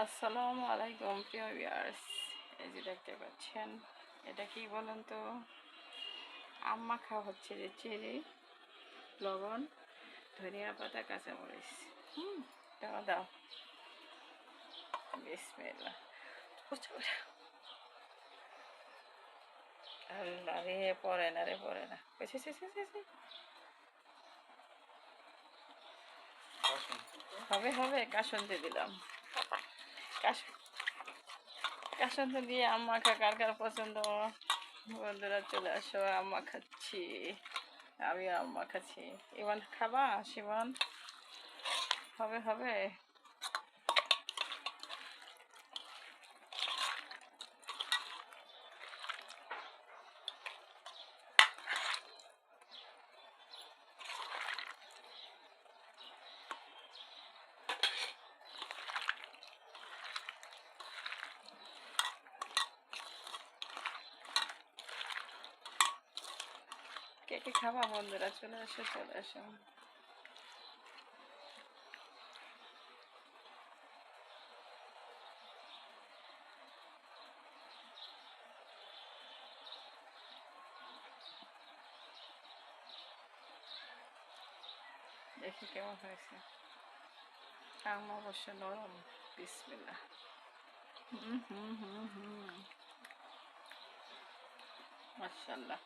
আসসালামু আলাইকুম প্রিয় ভিউয়ার্স, এই যে দেখতে পাচ্ছেন এটা কি বলেন তো? আম মাখা হচ্ছে, যে চেরি, লবণ, ধনিয়া পাতা, কাঁচামরিচ। দাও দাও, বিসমিল্লাহ। আল্লাহ রে, পড়ে না রে, পড়ে না। হবে হবে, কাসন্দি দিলাম। কাসন্দি দিয়ে আম মাখা কার কার পছন্দ? বন্ধুরা চলে আসো, আম মাখাচ্ছি। আমি আম মাখাচ্ছি। ইমন খাবা? শিমন হবে হবে। কে কে খাবা? বন্ধুরা চলে আসো, চলে আসো। দেখি কেমন হয়েছে। আম অবশ্য নরম। বিসমিল্লাহ। হুম হুম হুম হুম, মাশাআল্লাহ।